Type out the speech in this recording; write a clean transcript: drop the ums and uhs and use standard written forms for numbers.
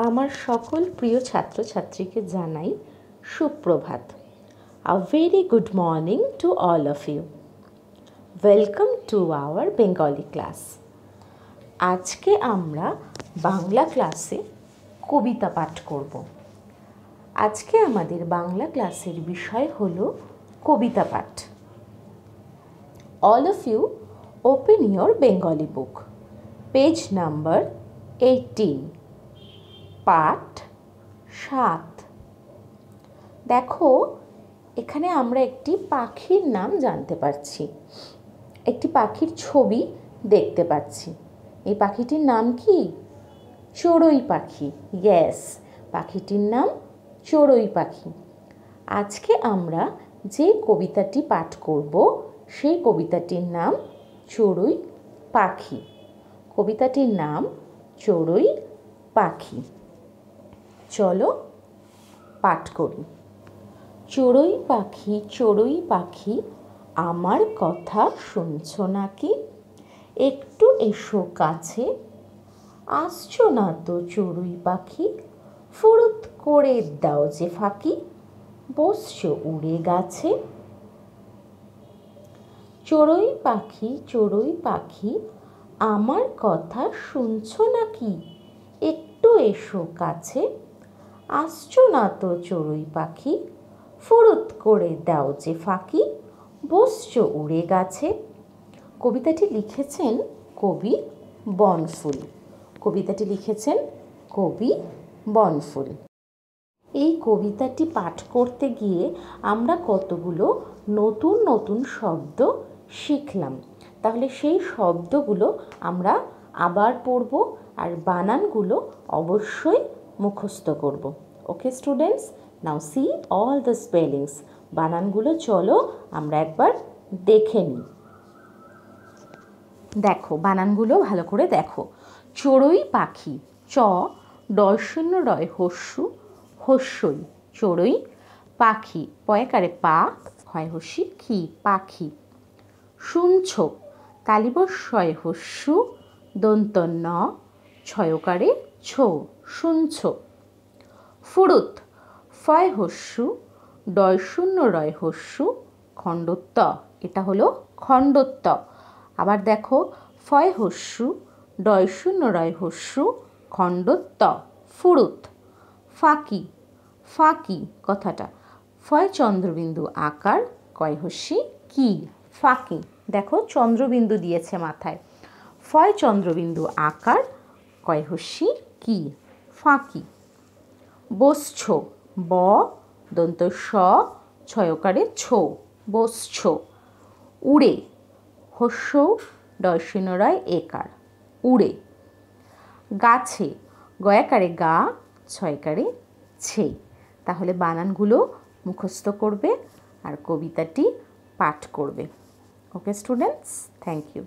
আমার সকল প্রিয় ছাত্রছাত্রীকে জানাই সুপ্রভাত। A very good morning to all of you. Welcome to our Bengali class. আজকে আমরা বাংলা ক্লাসে কবিতা পাঠ করব। আজকে আমাদের বাংলা ক্লাসের বিষয় হলো কবিতা পাঠ। All of you open your Bengali book. Page number 18. পাঠ 7। দেখো, এখানে আমরা একটি পাখির নাম জানতে পারছি, একটি পাখির ছবি দেখতে পাচ্ছি। এই পাখিটির নাম কি? চড়ুই পাখি। ইয়েস, পাখিটির নাম চড়ুই পাখি। আজকে আমরা যে কবিতাটি পাঠ করব সেই কবিতাটির নাম চড়ুই পাখি। কবিতাটির নাম চড়ুই পাখি। চলো পাঠ করি। চড়ুই পাখি আমার কথা শুনছো নাকি? একটু এসো কাছে। আসছো না তো চড়ুই পাখি? ফুরুত করে দাও যে ফাঁকি। বসছো উড়ে গাছে। চড়ুই পাখি আমার কথা শুনছো নাকি? একটু এসো কাছে। আসছো না তো চড়ুই পাখি? ফুরুত করে দাও যে ফাঁকি। বসছো উড়ে গাছে। কবিতাটি লিখেছেন কবি বনফুল। এই কবিতাটি পাঠ করতে গিয়ে আমরা কতগুলো নতুন নতুন শব্দ শিখলাম। তাহলে সেই শব্দগুলো আমরা আবার পড়ব আর বানানগুলো অবশ্যই মুখস্থ করব। Okay students, now see all the spellings. বানানগুলো চলো আমরা একবার দেখে নিই। দেখো, বানানগুলো ভালো করে দেখো। চড়ুই পাখি, চ ডয়শূন্য রয় হস্যু হস্যই, চড়ুই পাখি, পয়কারে পা ক্ষয় হস্যি খি, পাখি। শুনছ, তালিবস্বয় হস্যু দন্ত ন ছয়কারে ছো, শুনছ। ফুরুত, ফয় হস্যু ডয়শূন্য রয় হস্যু খণ্ডত্ব, এটা হলো খণ্ডত্ব। আবার দেখো, ফয় হস্যু ডয়শূন্য রয় হস্যু খণ্ডত্ব, ফুরুত। ফাঁকি কথাটা, ফয় চন্দ্রবিন্দু আকার কয় হস্যি কি, ফাঁকি। দেখো, চন্দ্রবিন্দু দিয়েছে মাথায়। ফয় চন্দ্রবিন্দু আকার কয় হস্যি কি, ফাঁকি। বসছো, ব দন্ত স ছয়কারে ছো, বসছো। উড়ে, হস্য ডয়শূন্য রয় একার, উড়ে। গাছে, গয়াকারে গা ছয়কারে ছে। তাহলে বানানগুলো মুখস্থ করবে আর কবিতাটি পাঠ করবে। Okay students, thank you.